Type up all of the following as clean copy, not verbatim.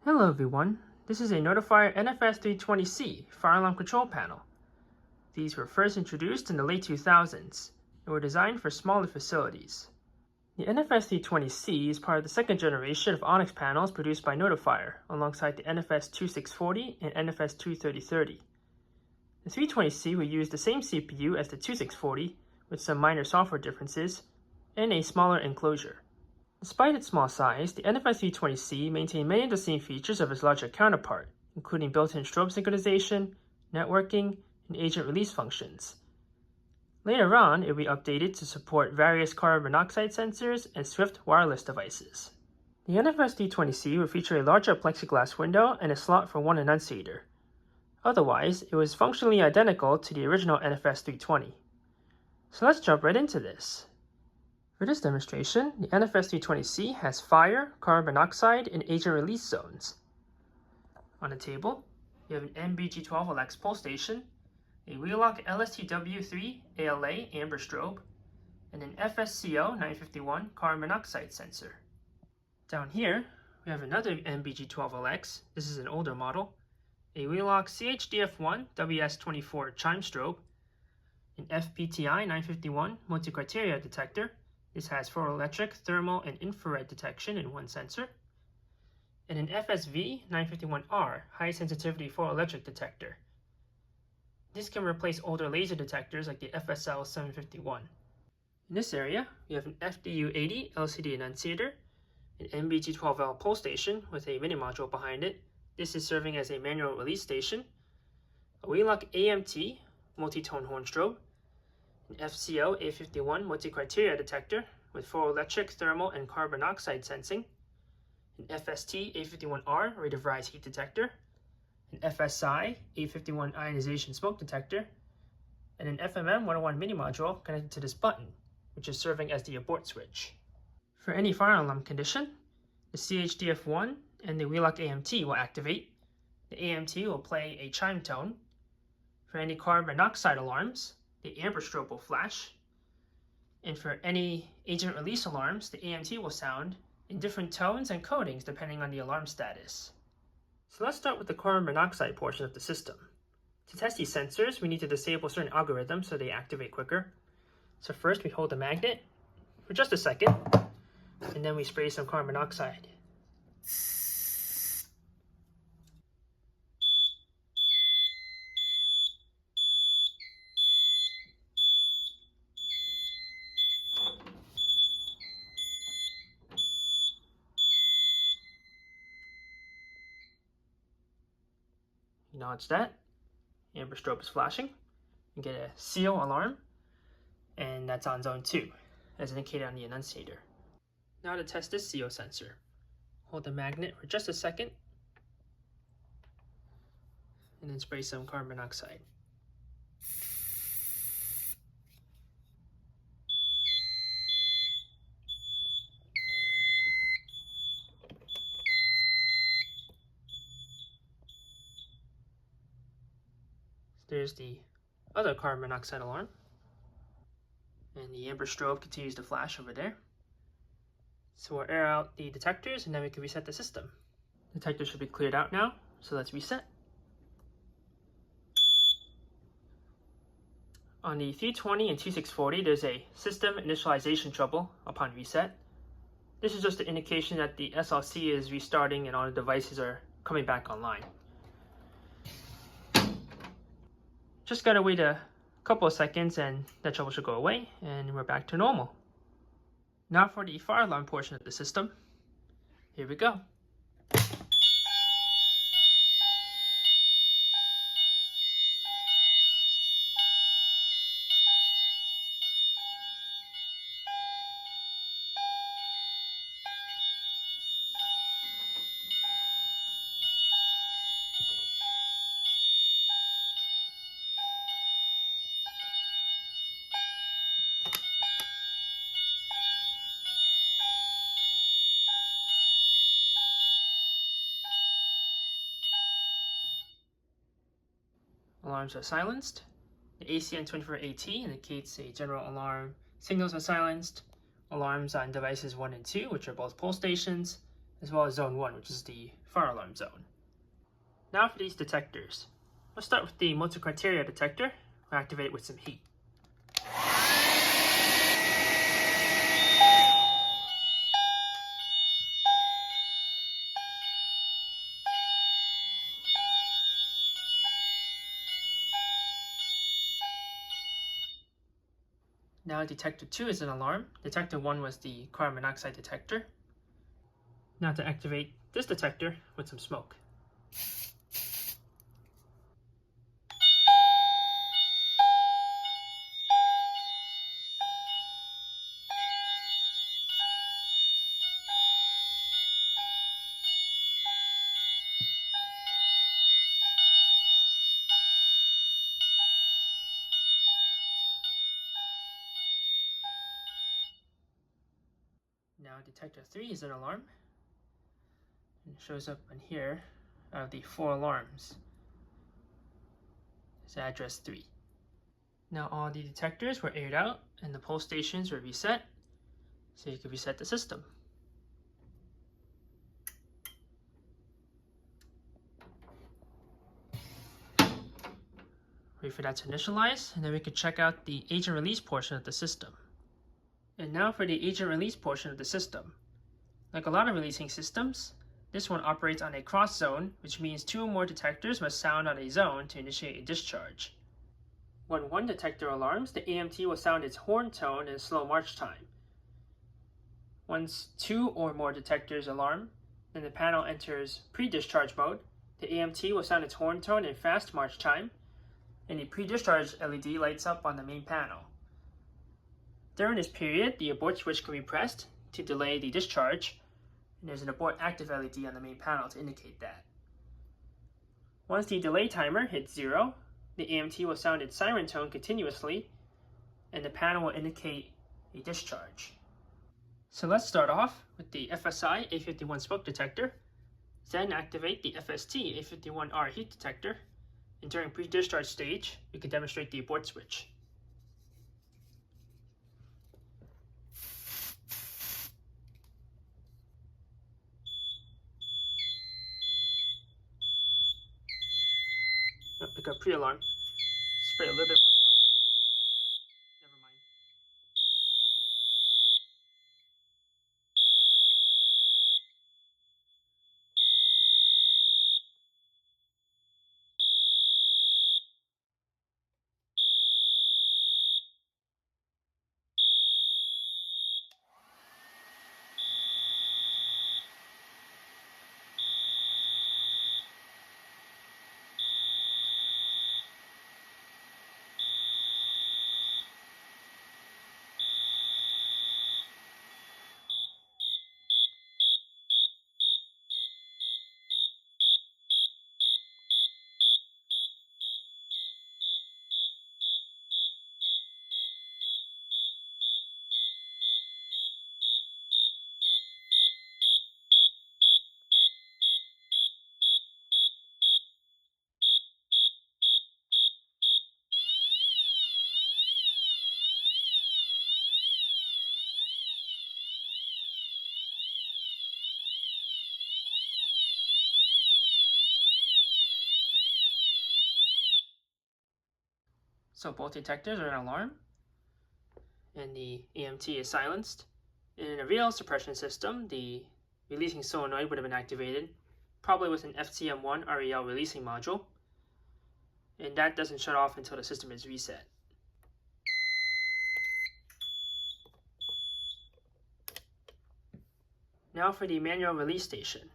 Hello everyone, this is a Notifier NFS-320C fire alarm control panel. These were first introduced in the late 2000s and were designed for smaller facilities. The NFS-320C is part of the second generation of Onyx panels produced by Notifier alongside the NFS-2640 and NFS-330. The 320C will use the same CPU as the 2640 with some minor software differences and a smaller enclosure. Despite its small size, the NFS-320C maintained many of the same features of its larger counterpart, including built-in strobe synchronization, networking, and agent release functions. Later on, it will be updated to support various carbon monoxide sensors and Swift wireless devices. The NFS-320C will feature a larger plexiglass window and a slot for one enunciator. Otherwise, it was functionally identical to the original NFS-320. So let's jump right into this. For this demonstration, the NFS-320C has fire, carbon monoxide, and agent release zones. On the table, you have an NBG12LX pole station, a Wheelock LSTW3 ALA amber strobe, and an FSCO 951 carbon monoxide sensor. Down here, we have another NBG12LX, this is an older model, a Wheelock CHDF1 WS24 chime strobe, an FPTI 951 multi-criteria detector. This has photoelectric, thermal, and infrared detection in one sensor, and an FSV 951R high sensitivity photoelectric detector. This can replace older laser detectors like the FSL 751. In this area, we have an FDU80 LCD enunciator, an NBG12L pole station with a mini module behind it. This is serving as a manual release station, a Wheelock AMT multi-tone horn strobe, an FCO A51 multi-criteria detector with photoelectric, thermal, and carbon monoxide sensing, an FST A51R rate of rise heat detector, an FSI A51 ionization smoke detector, and an FMM 101 mini module connected to this button, which is serving as the abort switch. For any fire alarm condition, the CHDF1 and the Wheelock AMT will activate. The AMT will play a chime tone. For any carbon monoxide alarms, the amber strobe will flash, and for any agent release alarms, the AMT will sound in different tones and codings depending on the alarm status. So let's start with the carbon monoxide portion of the system. To test these sensors, we need to disable certain algorithms so they activate quicker. So first we hold the magnet for just a second, and then we spray some carbon monoxide. Acknowledge that. Amber strobe is flashing. You get a seal alarm, and that's on zone 2, as indicated on the enunciator. Now to test this CO sensor. Hold the magnet for just a second, and then spray some carbon monoxide. There's the other carbon monoxide alarm, and the amber strobe continues to flash over there. So we'll air out the detectors and then we can reset the system. Detectors should be cleared out now, so let's reset. On the 320 and 2640, there's a system initialization trouble upon reset. This is just an indication that the SLC is restarting and all the devices are coming back online. Just gotta wait a couple of seconds and that trouble should go away and we're back to normal. Now for the fire alarm portion of the system. Here we go. Alarms are silenced. The ACN24AT indicates a general alarm. Signals are silenced. Alarms on devices 1 and 2, which are both pole stations, as well as zone 1, which is the fire alarm zone. Now for these detectors. Let's start with the multi-criteria detector. We'll activate it with some heat. Now detector 2 is an alarm. Detector 1 was the carbon monoxide detector. Now to activate this detector with some smoke. Now detector 3 is an alarm. And it shows up on here out of the 4 alarms. It's address 3. Now all the detectors were aired out and the pulse stations were reset, so you can reset the system. Wait for that to initialize, and then we can check out the agent release portion of the system. And now for the agent release portion of the system. Like a lot of releasing systems, this one operates on a cross zone, which means 2 or more detectors must sound on a zone to initiate a discharge. When one detector alarms, the AMT will sound its horn tone in slow march time. Once 2 or more detectors alarm, then the panel enters pre-discharge mode. The AMT will sound its horn tone in fast march time, and the pre-discharge LED lights up on the main panel. During this period, the abort switch can be pressed to delay the discharge, and there's an abort active LED on the main panel to indicate that. Once the delay timer hits 0, the AMT will sound its siren tone continuously, and the panel will indicate a discharge. So let's start off with the FSI A51 smoke detector, then activate the FST A51R heat detector, and during pre-discharge stage, we can demonstrate the abort switch. Pick up pre-alarm, spray a little bit more smoke. Never mind. So both detectors are an alarm, and the AMT is silenced. In a real suppression system, the releasing solenoid would have been activated, probably with an FCM1 REL releasing module, and that doesn't shut off until the system is reset. Now for the manual release station.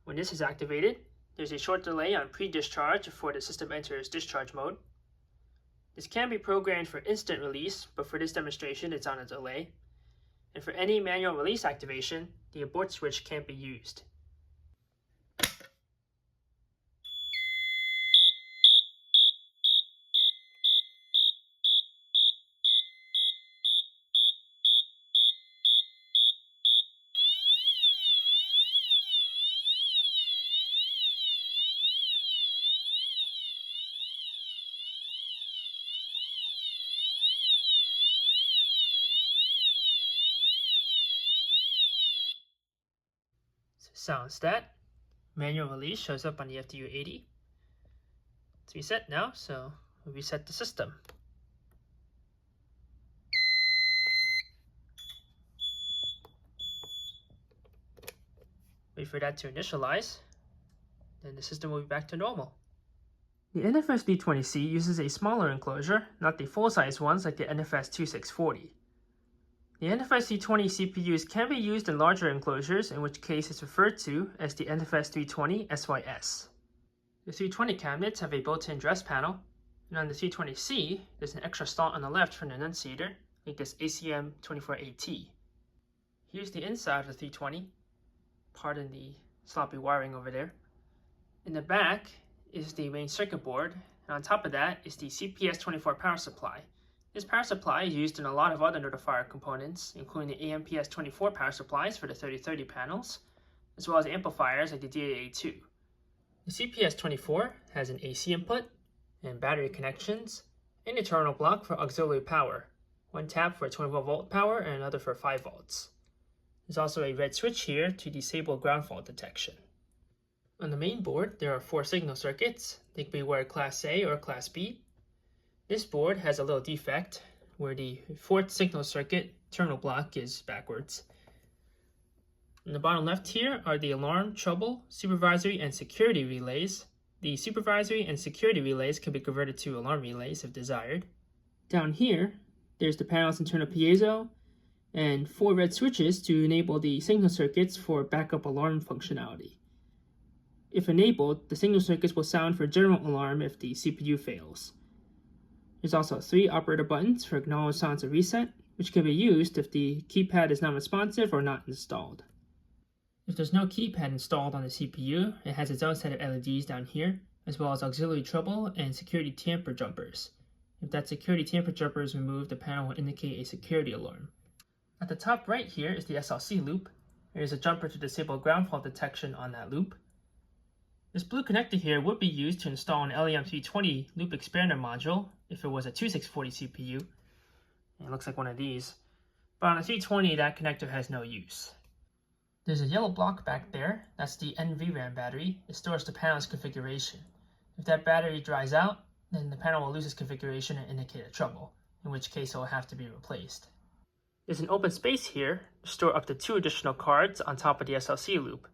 When this is activated, there's a short delay on pre-discharge before the system enters discharge mode. This can be programmed for instant release, but for this demonstration it's on a delay. And for any manual release activation, the abort switch can't be used. sound stat. Manual release shows up on the FDU80. It's reset now, so we'll reset the system. Wait for that to initialize, then the system will be back to normal. The NFS-320C uses a smaller enclosure, not the full-size ones like the NFS-2640. The NFS-320 CPUs can be used in larger enclosures, in which case it's referred to as the NFS-320 SYS. The 320 cabinets have a built-in dress panel, and on the 320C, there's an extra slot on the left for an enunciator, like this ACM24AT. Here's the inside of the 320. Pardon the sloppy wiring over there. In the back is the main circuit board, and on top of that is the CPS24 power supply. This power supply is used in a lot of other Notifier components, including the AMPS24 power supplies for the 3030 panels, as well as amplifiers like the DAA2. The CPS24 has an AC input and battery connections, and a terminal block for auxiliary power, one tap for 24 volt power and another for 5 volts. There's also a red switch here to disable ground fault detection. On the main board, there are 4 signal circuits. They can be wired Class A or Class B. This board has a little defect where the 4th signal circuit terminal block is backwards. In the bottom left here are the alarm, trouble, supervisory, and security relays. The supervisory and security relays can be converted to alarm relays if desired. Down here, there's the panel's internal piezo, and 4 red switches to enable the signal circuits for backup alarm functionality. If enabled, the signal circuits will sound for general alarm if the CPU fails. There's also 3 operator buttons for acknowledge, silence, and reset, which can be used if the keypad is non-responsive or not installed. If there's no keypad installed on the CPU, it has its own set of LEDs down here, as well as auxiliary trouble and security tamper jumpers. If that security tamper jumper is removed, the panel will indicate a security alarm. At the top right here is the SLC loop. There is a jumper to disable ground fault detection on that loop. This blue connector here would be used to install an LEM320 loop expander module if it was a 2640 CPU. It looks like one of these. But on a 320, that connector has no use. There's a yellow block back there. That's the NVRAM battery. It stores the panel's configuration. If that battery dries out, then the panel will lose its configuration and indicate a trouble, in which case it will have to be replaced. There's an open space here to store up to 2 additional cards on top of the SLC loop.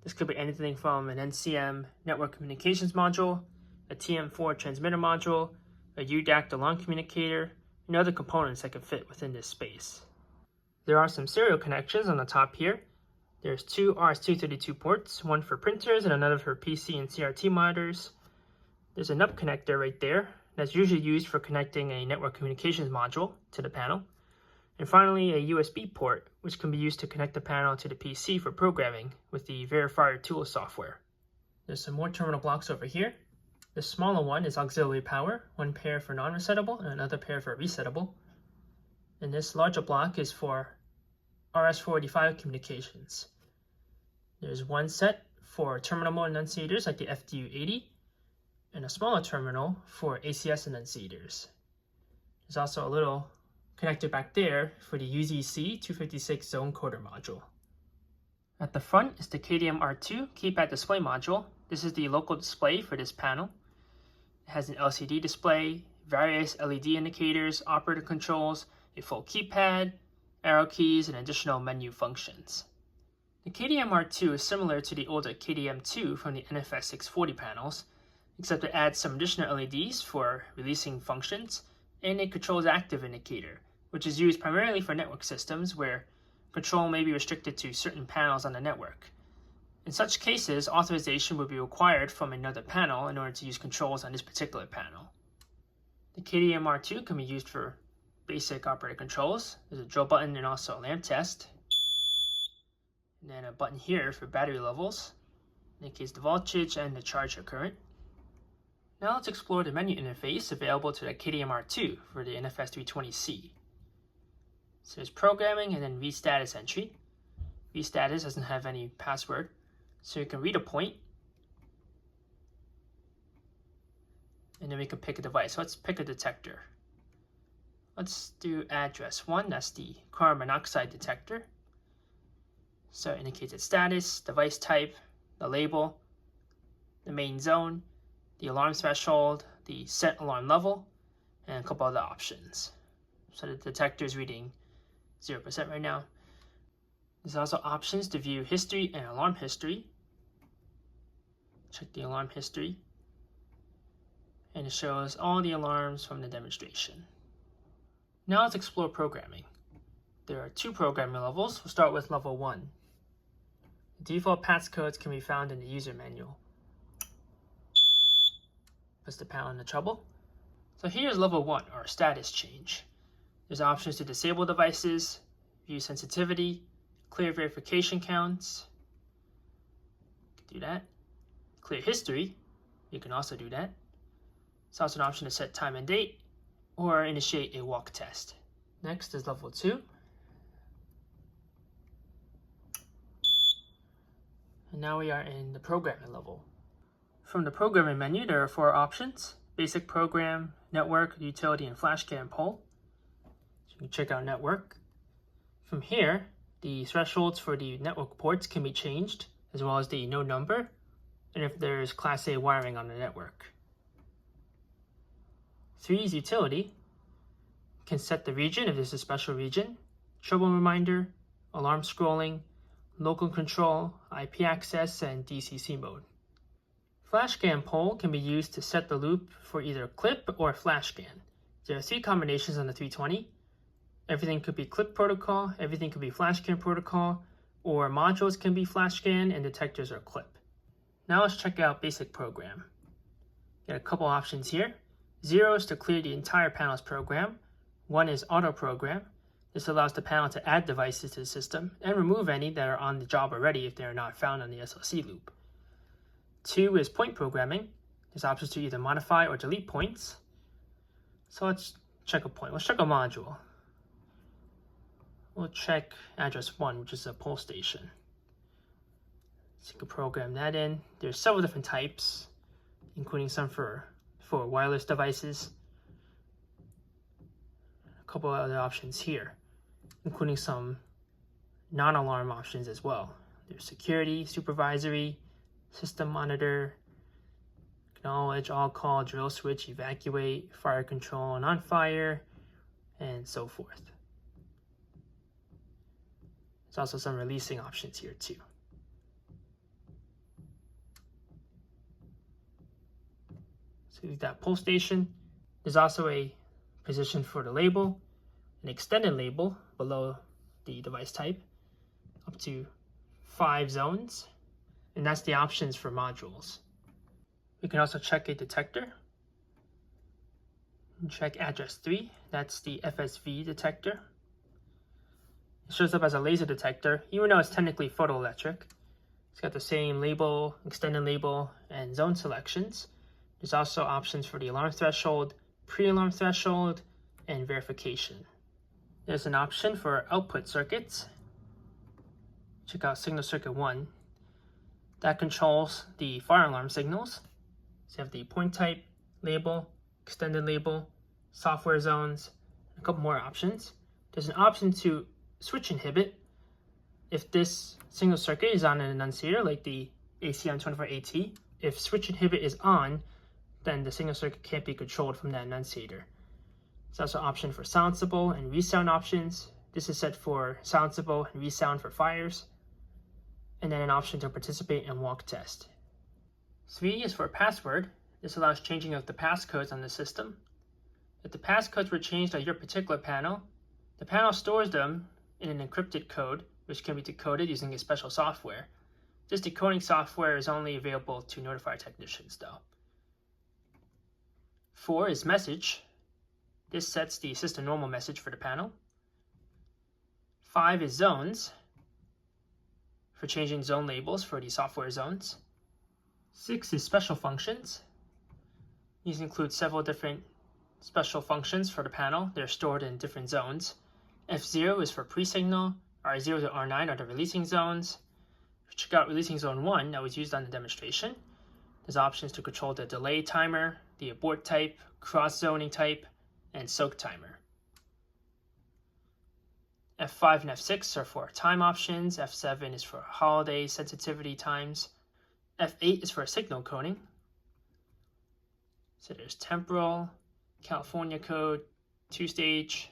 This could be anything from an NCM network communications module, a TM4 transmitter module, a UDACT alarm communicator, and other components that can fit within this space. There are some serial connections on the top here. There's 2 RS-232 ports, one for printers and another for PC and CRT monitors. There's a NUP connector right there that's usually used for connecting a network communications module to the panel. And finally, a USB port, which can be used to connect the panel to the PC for programming with the Verifier tool software. There's some more terminal blocks over here. The smaller one is auxiliary power, one pair for non-resettable and another pair for resettable. And this larger block is for RS-485 communications. There's one set for terminal mode enunciators like the FDU80, and a smaller terminal for ACS enunciators. There's also a little connector back there for the UZC-256 zone coder module. At the front is the KDR-R2 Keypad display module. This is the local display for this panel. It has an LCD display, various LED indicators, operator controls, a full keypad, arrow keys, and additional menu functions. The KDR-R2 is similar to the older KDM2 from the NFS-640 panels, except it adds some additional LEDs for releasing functions and a controls active indicator, which is used primarily for network systems where control may be restricted to certain panels on the network. In such cases, authorization would be required from another panel in order to use controls on this particular panel. The KDR-R2 can be used for basic operator controls. There's a drill button and also a lamp test. And then a button here for battery levels, indicates the voltage and the charger current. Now let's explore the menu interface available to the KDR-R2 for the NFS-320C. So there's programming and then read status entry. Read status doesn't have any password, so you can read a point. And then we can pick a device. So let's pick a detector. Let's do address 1, that's the carbon monoxide detector. So it indicates its status, device type, the label, the main zone, the alarm threshold, the set alarm level, and a couple other options. So the detector is reading 0% right now. There's also options to view history and alarm history. Check the alarm history. And it shows all the alarms from the demonstration. Now let's explore programming. There are 2 programming levels. We'll start with level 1. The default passcodes can be found in the user manual. Puts the panel into trouble. So here's level 1, or status change. There's options to disable devices, view sensitivity, clear verification counts. You can do that. Clear history. You can also do that. It's also an option to set time and date or initiate a walk test. Next is level 2. And now we are in the programming level. From the programming menu, there are 4 options: basic program, network, utility, and flashcam poll. So you can check out network. From here, the thresholds for the network ports can be changed, as well as the node number, and if there's Class A wiring on the network. 3 is utility. You can set the region if there's a special region, trouble reminder, alarm scrolling, local control, IP access, and DCC mode. Flashcam poll can be used to set the loop for either clip or flash scan. There are 3 combinations on the 320. Everything could be clip protocol, everything could be flash scan protocol, or modules can be flash scan and detectors are clip. Now let's check out basic program. Got a couple options here. 0 is to clear the entire panel's program. 1 is auto program. This allows the panel to add devices to the system and remove any that are on the job already if they are not found on the SLC loop. 2 is point programming. There's options to either modify or delete points. So let's check a point. Let's check a module. We'll check address 1, which is a poll station. So you can program that in. There's several different types, including some for wireless devices. A couple of other options here, including some non-alarm options as well. There's security, supervisory, system monitor, acknowledge, all call, drill switch, evacuate, fire control, non-fire, and so forth. There's also some releasing options here too. So we've got poll station. There's also a position for the label, an extended label below the device type, up to 5 zones, and that's the options for modules. We can also check a detector. Check address 3, that's the FSV detector. It shows up as a laser detector, even though it's technically photoelectric. It's got the same label, extended label, and zone selections. There's also options for the alarm threshold, pre-alarm threshold, and verification. There's an option for output circuits. Check out signal circuit 1. That controls the fire alarm signals. So you have the point type, label, extended label, software zones, and a couple more options. There's an option to switch inhibit if this signal circuit is on an annunciator like the ACM24AT. If switch inhibit is on, then the signal circuit can't be controlled from that annunciator. There's also an option for silenceable and resound options. This is set for silenceable and resound for fires. And then an option to participate in walk test. 3 is for password. This allows changing of the passcodes on the system. If the passcodes were changed on your particular panel, the panel stores them in an encrypted code, which can be decoded using a special software. This decoding software is only available to Notifier technicians though. 4 is message. This sets the system normal message for the panel. 5 is zones, for changing zone labels for the software zones. 6 is special functions. These include several different special functions for the panel. They're stored in different zones. F0 is for pre-signal. R0 to R9 are the releasing zones. Check out releasing zone 1 that was used on the demonstration. There's options to control the delay timer, the abort type, cross-zoning type, and soak timer. F5 and F6 are for time options. F7 is for holiday sensitivity times. F8 is for signal coding. So there's temporal, California code, 2-stage,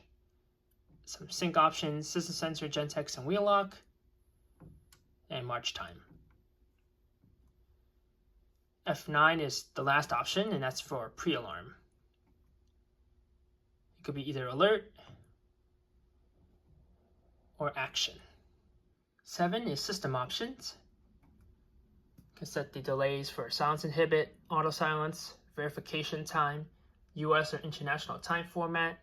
some sync options, system sensor, gentext, and wheel lock, and march time. F9 is the last option, and that's for pre-alarm. It could be either alert or action. 7 is system options. You can set the delays for silence inhibit, auto silence, verification time, US or international time format,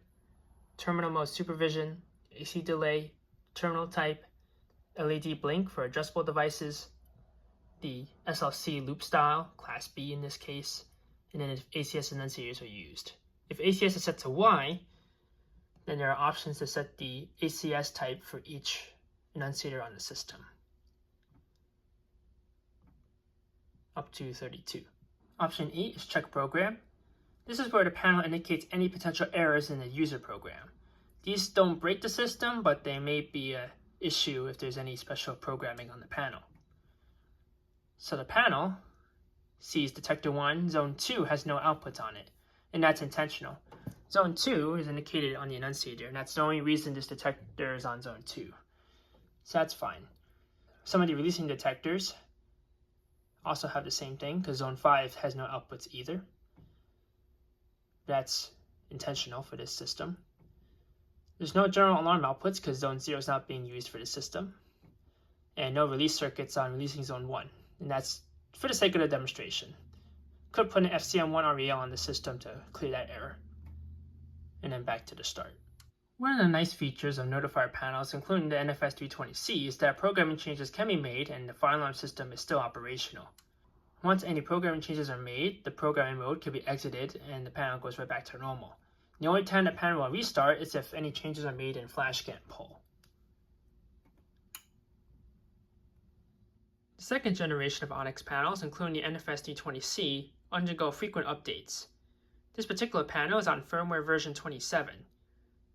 terminal mode supervision, AC delay, terminal type, LED blink for adjustable devices, the SLC loop style, class B in this case, and then if ACS enunciators are used. If ACS is set to Y, then there are options to set the ACS type for each enunciator on the system, up to 32. Option E is check program. This is where the panel indicates any potential errors in the user program. These don't break the system, but they may be an issue if there's any special programming on the panel. So the panel sees detector 1, zone 2 has no outputs on it, and that's intentional. Zone 2 is indicated on the enunciator, and that's the only reason this detector is on zone 2. So that's fine. Some of the releasing detectors also have the same thing, because zone 5 has no outputs either. That's intentional for this system. There's no general alarm outputs because zone 0 is not being used for the system. And no release circuits on releasing zone 1. And that's for the sake of the demonstration. Could put an FCM1 REL on the system to clear that error. And then back to the start. One of the nice features of Notifier panels, including the NFS-320C, is that programming changes can be made and the fire alarm system is still operational. Once any programming changes are made, the programming mode can be exited and the panel goes right back to normal. The only time the panel will restart is if any changes are made in flash scan poll. The second generation of Onyx panels, including the NFS-320C, undergo frequent updates. This particular panel is on firmware version 27.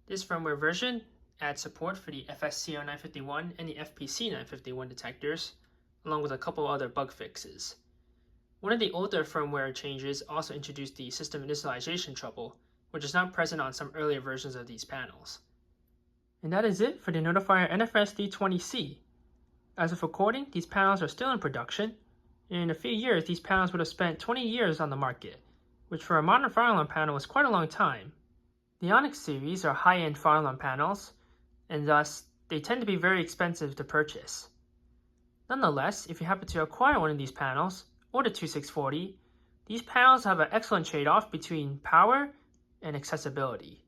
This firmware version adds support for the FSCR951 and the FPC951 detectors, along with a couple other bug fixes. One of the older firmware changes also introduced the system initialization trouble, which is not present on some earlier versions of these panels. And that is it for the Notifier NFS-320C. As of recording, these panels are still in production, and in a few years these panels would have spent 20 years on the market, which for a modern fire alarm panel is quite a long time. The Onyx series are high-end fire alarm panels, and thus they tend to be very expensive to purchase. Nonetheless, if you happen to acquire one of these panels, or the 2640, these panels have an excellent trade-off between power and accessibility.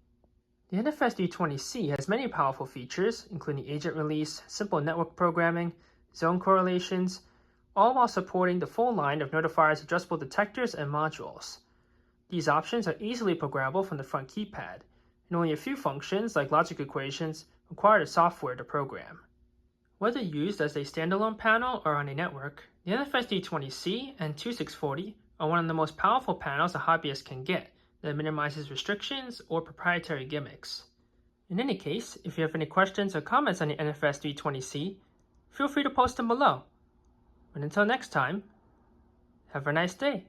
The NFS-320C has many powerful features, including agent release, simple network programming, zone correlations, all while supporting the full line of Notifier's adjustable detectors and modules. These options are easily programmable from the front keypad, and only a few functions, like logic equations, require the software to program. Whether used as a standalone panel or on a network, the NFS-320C and 2640 are one of the most powerful panels a hobbyist can get that minimizes restrictions or proprietary gimmicks. In any case, if you have any questions or comments on the NFS-320C, feel free to post them below. But until next time, have a nice day.